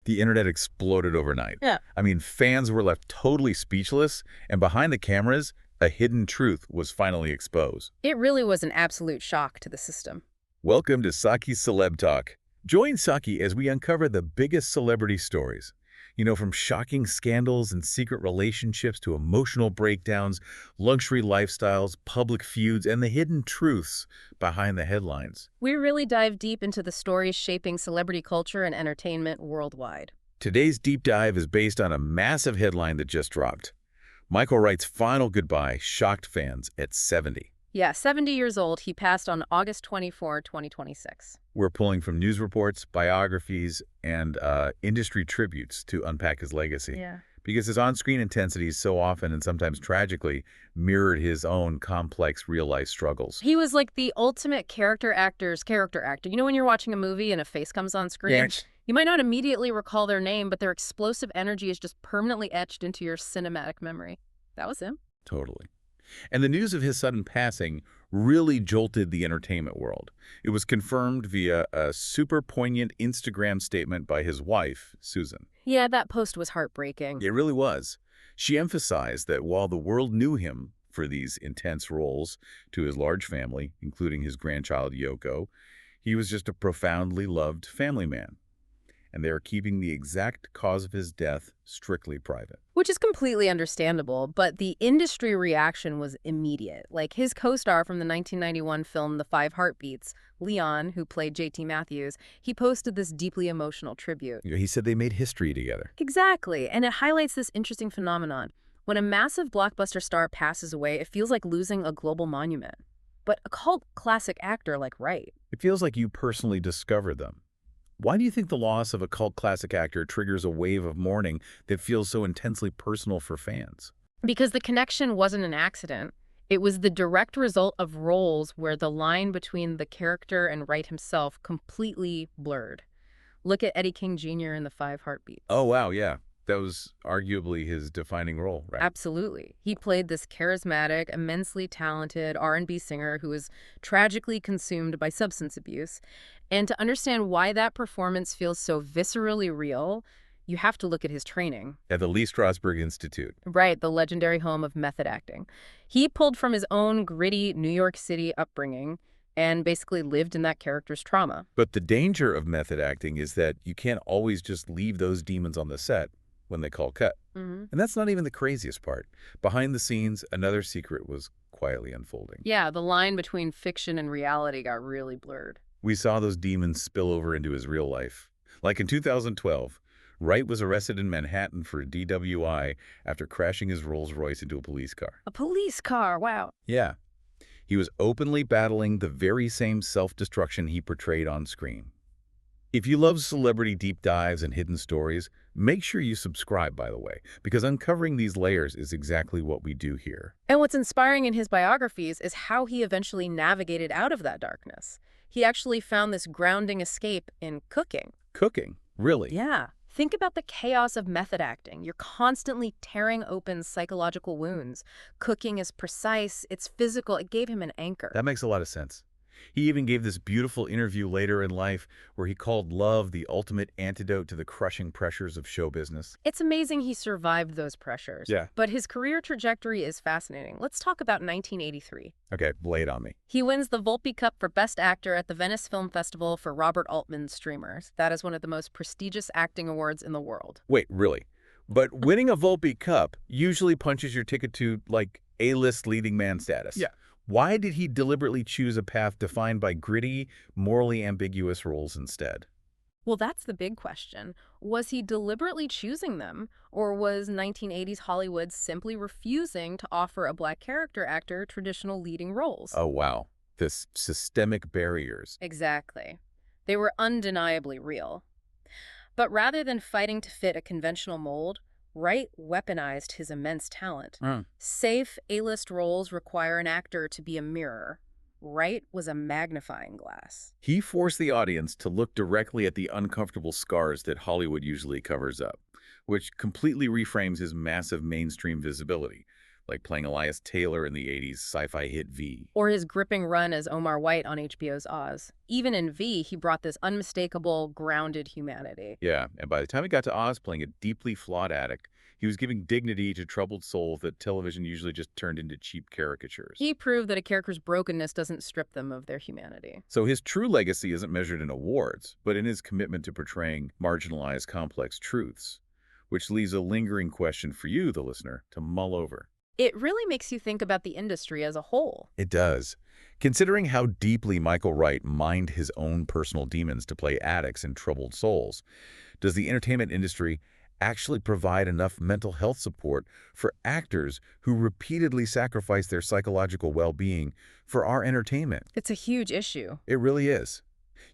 The internet exploded overnight. Yeah. I mean, fans were left totally speechless, and behind the cameras, a hidden truth was finally exposed. It really was an absolute shock to the system. Welcome to Saqi's Celeb Talk. Join Saqi as we uncover the biggest celebrity stories. You know, from shocking scandals and secret relationships to emotional breakdowns, luxury lifestyles, public feuds, and the hidden truths behind the headlines. We really dive deep into the stories shaping celebrity culture and entertainment worldwide. Today's deep dive is based on a massive headline that just dropped. Michael Wright's final goodbye shocked fans at 70. Yeah, 70 years old, he passed on August 24, 2026. We're pulling from news reports, biographies, and industry tributes to unpack his legacy. Yeah. Because his on-screen intensity so often and sometimes tragically mirrored his own complex real-life struggles. He was like the ultimate character actor's character actor. You know when you're watching a movie and a face comes on screen? Yes. You might not immediately recall their name, but their explosive energy is just permanently etched into your cinematic memory. That was him. Totally. And the news of his sudden passing really jolted the entertainment world. It was confirmed via a super poignant Instagram statement by his wife, Susan. Yeah, that post was heartbreaking. It really was. She emphasized that while the world knew him for these intense roles to his large family, including his grandchild Yoko, he was just a profoundly loved family man. And they are keeping the exact cause of his death strictly private. Which is completely understandable, but the industry reaction was immediate. Like his co-star from the 1991 film The Five Heartbeats, Leon, who played J.T. Matthews, he posted this deeply emotional tribute. He said they made history together. Exactly, and it highlights this interesting phenomenon. When a massive blockbuster star passes away, it feels like losing a global monument. But a cult classic actor like Wright. It feels like you personally discovered them. Why do you think the loss of a cult classic actor triggers a wave of mourning that feels so intensely personal for fans? Because the connection wasn't an accident. It was the direct result of roles where the line between the character and Wright himself completely blurred. Look at Eddie King Jr. in The Five Heartbeats. Oh, wow, yeah. That was arguably his defining role, right? Absolutely. He played this charismatic, immensely talented R&B singer who was tragically consumed by substance abuse. And to understand why that performance feels so viscerally real, you have to look at his training. At the Lee Strasberg Institute. Right, the legendary home of method acting. He pulled from his own gritty New York City upbringing and basically lived in that character's trauma. But the danger of method acting is that you can't always just leave those demons on the set when they call cut. And that's not even the craziest part. Behind the scenes, another secret was quietly unfolding. Yeah, the line between fiction and reality got really blurred. We saw those demons spill over into his real life. Like in 2012, Wright was arrested in Manhattan for DWI after crashing his Rolls-Royce into a police car. A police car, wow. Yeah. He was openly battling the very same self-destruction he portrayed on screen. If you love celebrity deep dives and hidden stories, make sure you subscribe, by the way, because uncovering these layers is exactly what we do here. And what's inspiring in his biographies is how he eventually navigated out of that darkness. He actually found this grounding escape in cooking. Cooking? Really? Yeah. Think about the chaos of method acting. You're constantly tearing open psychological wounds. Cooking is precise, it's physical. It gave him an anchor. That makes a lot of sense. He even gave this beautiful interview later in life where he called love the ultimate antidote to the crushing pressures of show business. It's amazing he survived those pressures. Yeah. But his career trajectory is fascinating. Let's talk about 1983. Okay, lay it on me. He wins the Volpe Cup for Best Actor at the Venice Film Festival for Robert Altman's Streamers. That is one of the most prestigious acting awards in the world. Wait, really? But winning a Volpe Cup usually punches your ticket to, like, A-list leading man status. Yeah. Why did he deliberately choose a path defined by gritty, morally ambiguous roles instead? Well, that's the big question. Was he deliberately choosing them, or was 1980s Hollywood simply refusing to offer a black character actor traditional leading roles? Oh, wow. This systemic barriers. Exactly. They were undeniably real. But rather than fighting to fit a conventional mold, Wright weaponized his immense talent. Safe A-list roles require an actor to be a mirror. Wright was a magnifying glass. He forced the audience to look directly at the uncomfortable scars that Hollywood usually covers up, which completely reframes his massive mainstream visibility. like playing Elias Taylor in the 80s sci-fi hit V. Or his gripping run as Omar White on HBO's Oz. Even in V, he brought this unmistakable, grounded humanity. Yeah, and by the time he got to Oz playing a deeply flawed addict, he was giving dignity to troubled souls that television usually just turned into cheap caricatures. He proved that a character's brokenness doesn't strip them of their humanity. So his true legacy isn't measured in awards, but in his commitment to portraying marginalized, complex truths, which leaves a lingering question for you, the listener, to mull over. It really makes you think about the industry as a whole. It does. Considering how deeply Michael Wright mined his own personal demons to play addicts and troubled souls, does the entertainment industry actually provide enough mental health support for actors who repeatedly sacrifice their psychological well-being for our entertainment? It's a huge issue. It really is.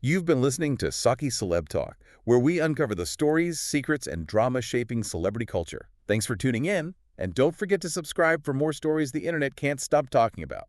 You've been listening to Saqi Celeb Talk, where we uncover the stories, secrets, and drama shaping celebrity culture. Thanks for tuning in, and don't forget to subscribe for more stories the internet can't stop talking about.